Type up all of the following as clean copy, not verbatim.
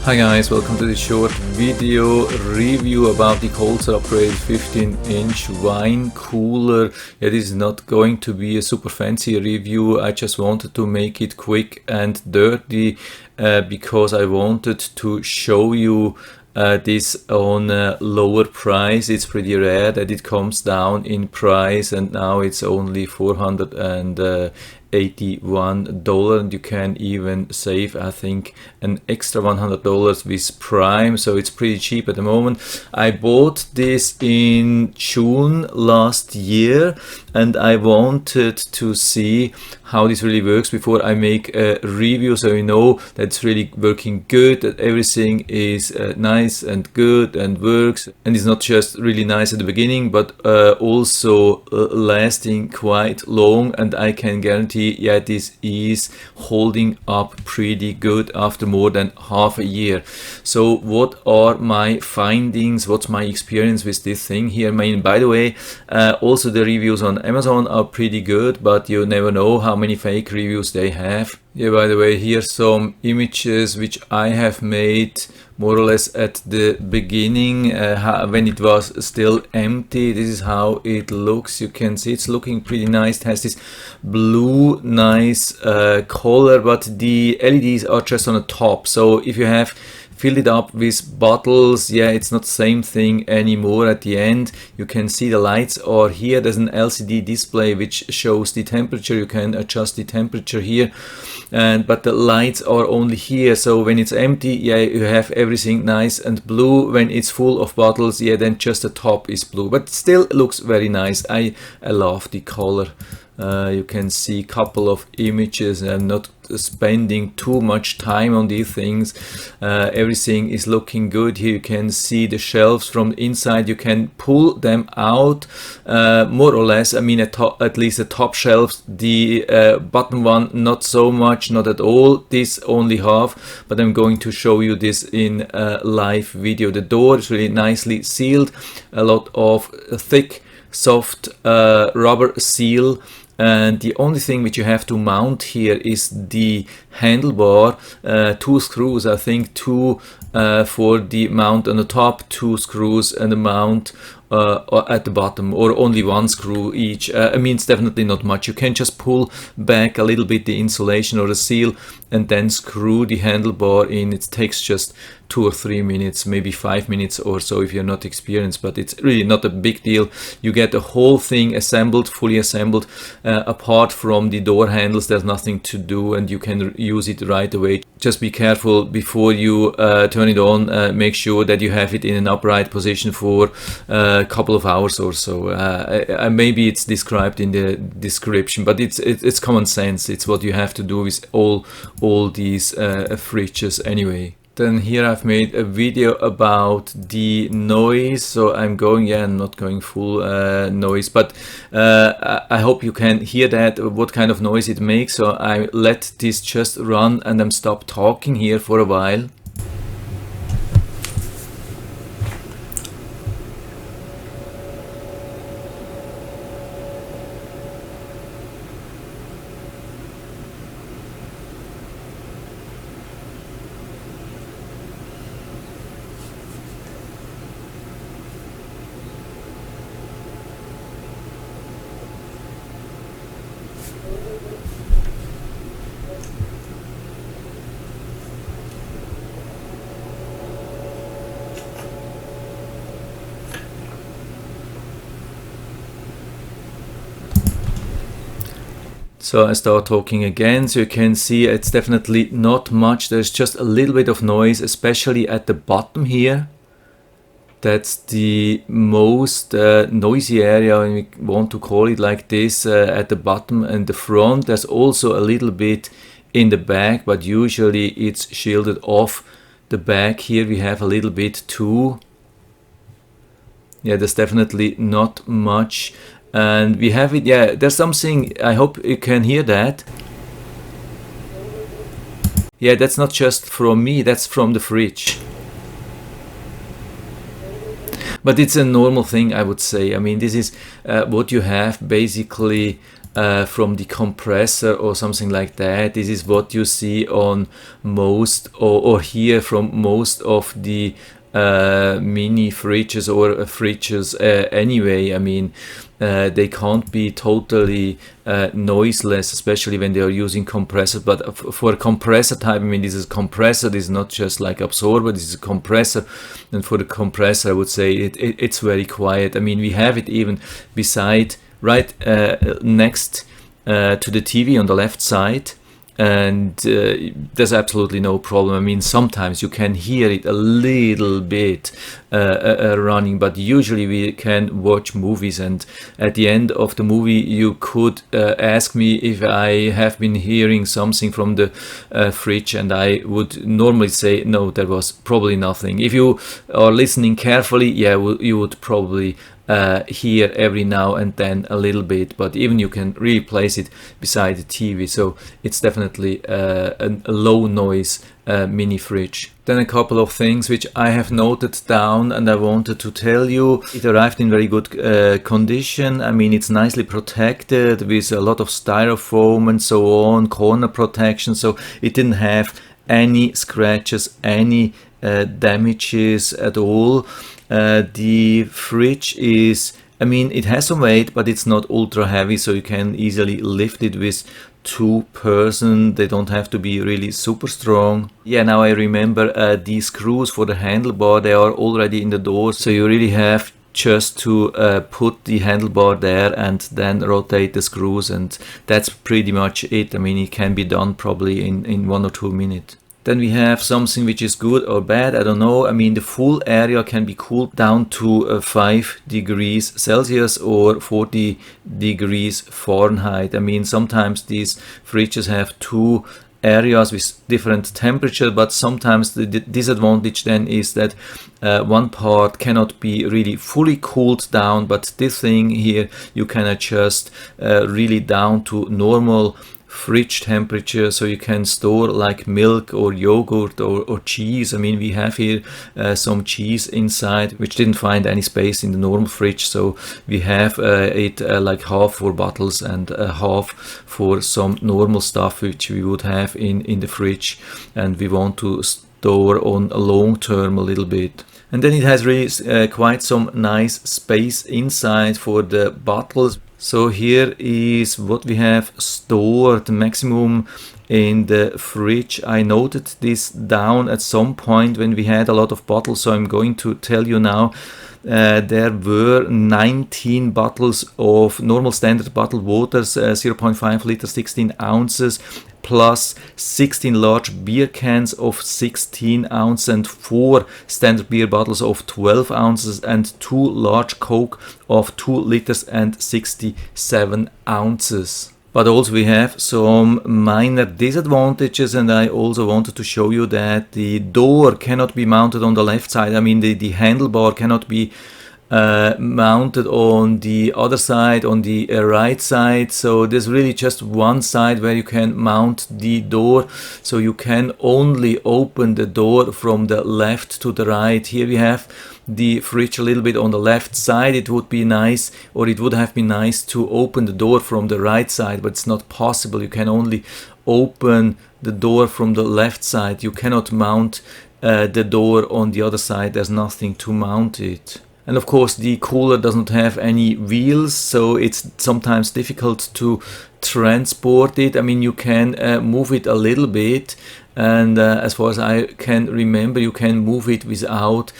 Hi guys, welcome to this short video review about the Colzer upgrade 15-inch wine cooler. Yeah, this is not going to be a super fancy review. I just wanted to make it quick and dirty because I wanted to show you this on a lower price. It's pretty rare that it comes down in price, and now it's only $481, and you can even save, I think, an extra $100 with Prime, so it's pretty cheap at the moment. I bought this in June last year, and I wanted to see how this really works before I make a review, so you know that it's really working good, that everything is nice and good and works, and it's not just really nice at the beginning, but also lasting quite long. And I can guarantee, yeah, this is holding up pretty good after more than half a year. So what are my findings? What's my experience with this thing here? I mean, by the way, also the reviews on Amazon are pretty good, but you never know how many fake reviews they have. Yeah, by the way, here's some images which I have made more or less at the beginning when it was still empty. This is how it looks. You can see it's looking pretty nice. It has this blue nice color, but the LEDs are just on the top. So if you have filled it up with bottles, yeah, it's not the same thing anymore. At the end you can see the lights are here. There's an LCD display which shows the temperature. You can adjust the temperature here, but the lights are only here. So when it's empty, yeah, you have everything nice and blue. When it's full of bottles, yeah, then just the top is blue, but still looks very nice. I love the color. You can see a couple of images. I'm not spending too much time on these things. Everything is looking good. Here you can see the shelves from inside. You can pull them out more or less. I mean, at least the top shelves. The bottom one not so much, not at all. This only half, but I'm going to show you this in a live video. The door is really nicely sealed, a lot of thick soft rubber seal. And the only thing which you have to mount here is the handlebar, 2 screws, I think, 2 for the mount on the top, 2 screws and the mount at the bottom, or only 1 screw each. I mean, it's definitely not much. You can just pull back a little bit the insulation or the seal and then screw the handlebar in. It takes just 2 or 3 minutes, maybe 5 minutes or so if you're not experienced, but it's really not a big deal. You get the whole thing assembled, fully assembled. Apart from the door handles, there's nothing to do, and you can use it right away. Just be careful before you turn it on. Make sure that you have it in an upright position for a couple of hours or so. Maybe it's described in the description, but it's common sense. It's what you have to do with all these fridges anyway. Then here I've made a video about the noise, so I'm not going full noise, but I hope you can hear that, what kind of noise it makes. So I let this just run and I'm stop talking here for a while. So I start talking again, so you can see it's definitely not much. There's just a little bit of noise, especially at the bottom here. That's the most noisy area, when we want to call it like this, at the bottom and the front. There's also a little bit in the back, but usually it's shielded off. The back here we have a little bit too. Yeah, there's definitely not much. And we have it, yeah, there's something, I hope you can hear that. Yeah, that's not just from me, that's from the fridge. But it's a normal thing, I would say. I mean, this is what you have basically from the compressor or something like that. This is what you see on most or hear from most of the mini fridges or fridges anyway. I mean, they can't be totally noiseless, especially when they are using compressor. But for a compressor type, I mean, this is compressor. This is not just like absorber. This is a compressor, and for the compressor, I would say it's very quiet. I mean, we have it even beside, right next to the TV on the left side. And there's absolutely no problem. I mean, sometimes you can hear it a little bit running, but usually we can watch movies, and at the end of the movie you could ask me if I have been hearing something from the fridge, and I would normally say no, there was probably nothing. If you are listening carefully, yeah, you would probably hear every now and then a little bit, but even you can really place it beside the TV, so it's definitely a low noise mini fridge. Then a couple of things which I have noted down and I wanted to tell you. It arrived in very good condition. I mean, it's nicely protected with a lot of styrofoam and so on, corner protection, so it didn't have any scratches, any damages at all. The fridge is, I mean, it has some weight, but it's not ultra heavy, so you can easily lift it with 2 person. They don't have to be really super strong. Yeah, now I remember these screws for the handlebar, they are already in the door, so you really have just to put the handlebar there and then rotate the screws, and that's pretty much it. I mean, it can be done probably in 1 or 2 minutes. Then we have something which is good or bad, I don't know. I mean, the full area can be cooled down to 5 degrees Celsius or 40 degrees Fahrenheit. I mean, sometimes these fridges have 2 areas with different temperature, but sometimes the disadvantage then is that one part cannot be really fully cooled down, but this thing here you can adjust really down to normal fridge temperature, so you can store like milk or yogurt or cheese. I mean, we have here some cheese inside which didn't find any space in the normal fridge, so we have it like half for bottles and half for some normal stuff which we would have in the fridge, and we want to store on a long term a little bit. And then it has really quite some nice space inside for the bottles. So here is what we have stored maximum in the fridge. I noted this down at some point when we had a lot of bottles, so I'm going to tell you now. There were 19 bottles of normal standard bottled waters, 0.5 liters, 16 ounces, plus 16 large beer cans of 16 ounces and 4 standard beer bottles of 12 ounces and 2 large Coke of 2 liters and 67 ounces. But also we have some minor disadvantages, and I also wanted to show you that the door cannot be mounted on the left side. I mean, the handlebar cannot be mounted on the other side, on the right side. So there's really just one side where you can mount the door, so you can only open the door from the left to the right. Here we have the fridge a little bit on the left side. It would be nice, or it would have been nice to open the door from the right side, but it's not possible. You can only open the door from the left side. You cannot mount the door on the other side. There's nothing to mount it. And of course the cooler doesn't have any wheels, so it's sometimes difficult to transport it. I mean, you can move it a little bit, and as far as I can remember, you can move it without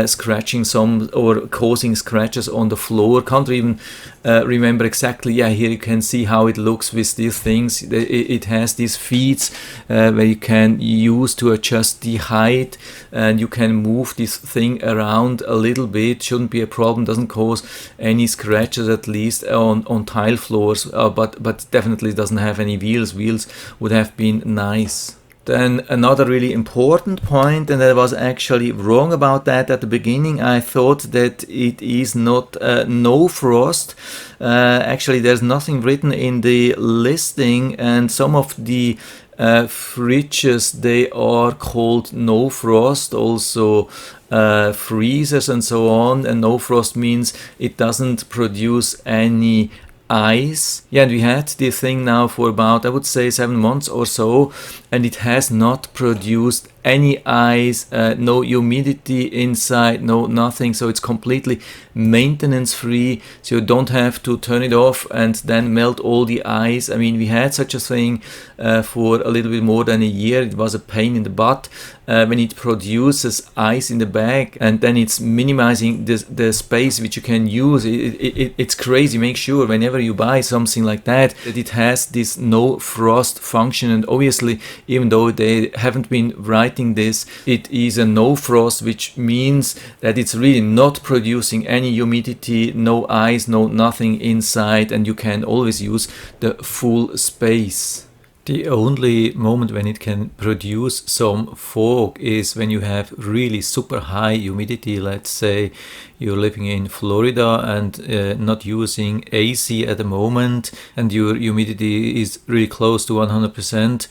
scratching some or causing scratches on the floor. Can't even remember exactly. Yeah, here you can see how it looks with these things. It has these feet where you can use to adjust the height, and you can move this thing around a little bit. Shouldn't be a problem, doesn't cause any scratches, at least on tile floors, but definitely doesn't have any wheels. Wheels would have been nice. Then another really important point, and I was actually wrong about that at the beginning. I thought that it is not no frost. Actually, there's nothing written in the listing, and some of the fridges, they are called no frost, also freezers and so on. And no frost means it doesn't produce any ice. Yeah, and we had this thing now for about, I would say, 7 months or so, and it has not produced any ice, no humidity inside, no nothing. So it's completely maintenance free, so you don't have to turn it off and then melt all the ice. I mean, we had such a thing for a little bit more than a year. It was a pain in the butt when it produces ice in the bag, and then it's minimizing the space which you can use. It's crazy. Make sure whenever you buy something like that it has this no frost function, and obviously even though they haven't been writing this, it is a no frost, which means that it's really not producing any humidity, no ice, no nothing inside, and you can always use the full space. The only moment when it can produce some fog is when you have really super high humidity. Let's say you're living in Florida and not using AC at the moment, and your humidity is really close to 100%.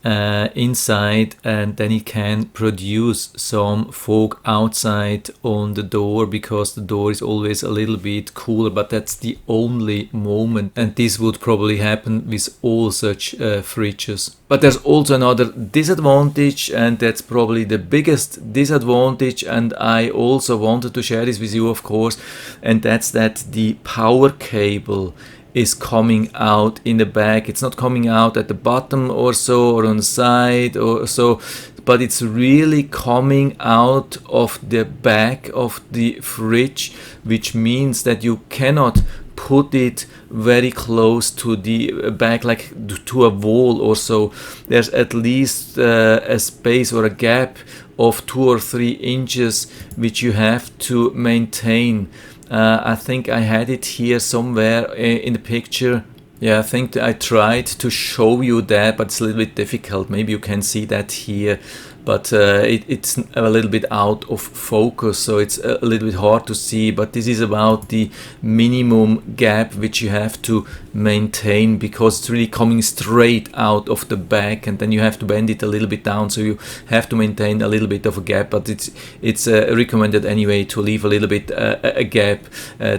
Inside, and then it can produce some fog outside on the door, because the door is always a little bit cooler, but that's the only moment, and this would probably happen with all such fridges. But there's also another disadvantage, and that's probably the biggest disadvantage, and I also wanted to share this with you, of course, and that's that the power cable is coming out in the back. It's not coming out at the bottom or so, or on the side or so, but it's really coming out of the back of the fridge, which means that you cannot put it very close to the back, like to a wall or so. There's at least a space or a gap of 2 or 3 inches which you have to maintain. I think I had it here somewhere in the picture. Yeah, I think I tried to show you that, but it's a little bit difficult. Maybe you can see that here, but it's a little bit out of focus, so it's a little bit hard to see. But this is about the minimum gap which you have to maintain, because it's really coming straight out of the back, and then you have to bend it a little bit down, so you have to maintain a little bit of a gap. But it's recommended anyway to leave a little bit a gap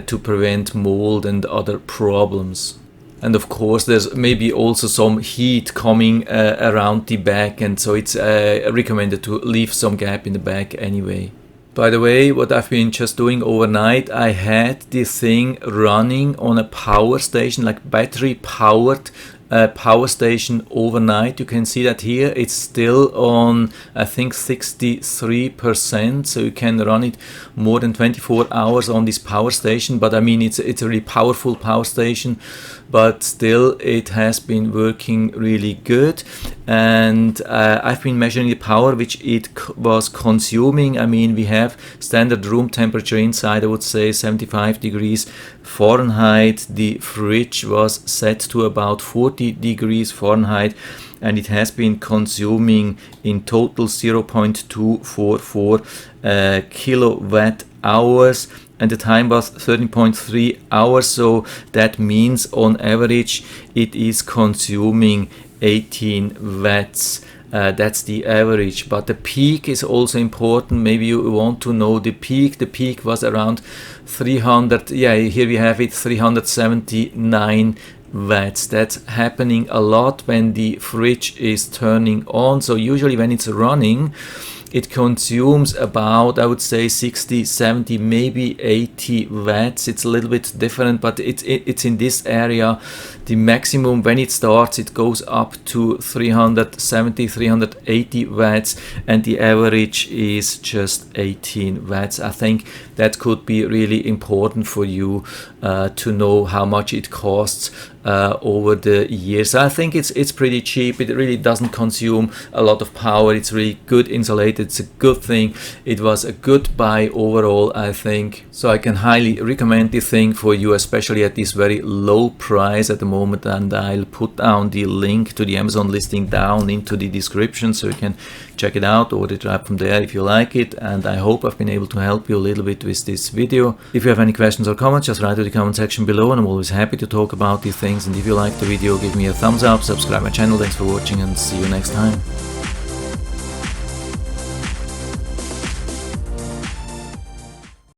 to prevent mold and other problems. And of course there's maybe also some heat coming around the back, and so it's recommended to leave some gap in the back anyway. By the way, what I've been just doing overnight, I had this thing running on a power station, like battery powered power station overnight. You can see that here it's still on, I think, 63%, so you can run it more than 24 hours on this power station. But I mean, it's a really powerful power station, but still it has been working really good. And I've been measuring the power which it was consuming. I mean, we have standard room temperature inside, I would say 75 degrees Fahrenheit. The fridge was set to about 40 degrees Fahrenheit, and it has been consuming in total 0.244 kilowatt hours, and the time was 13.3 hours, so that means on average it is consuming 18 watts. That's the average, but the peak is also important. Maybe you want to know the peak. The peak was around 300, yeah, here we have it, 379 watts. That's happening a lot when the fridge is turning on. So usually when it's running, it consumes about, I would say, 60, 70, maybe 80 watts. It's a little bit different, but it's in this area. The maximum when it starts, it goes up to 370, 380 watts, and the average is just 18 watts. I think that could be really important for you to know how much it costs over the years. I think it's pretty cheap. It really doesn't consume a lot of power. It's really good insulated. It's a good thing. It was a good buy overall, I think. So I can highly recommend this thing for you, especially at this very low price at the moment. And I'll put down the link to the Amazon listing down into the description, so you can check it out, order it right from there if you like it. And I hope I've been able to help you a little bit with this video. If you have any questions or comments, just write to the comment section below, and I'm always happy to talk about these things. And if you liked the video, give me a thumbs up, subscribe my channel. Thanks for watching, and see you next time.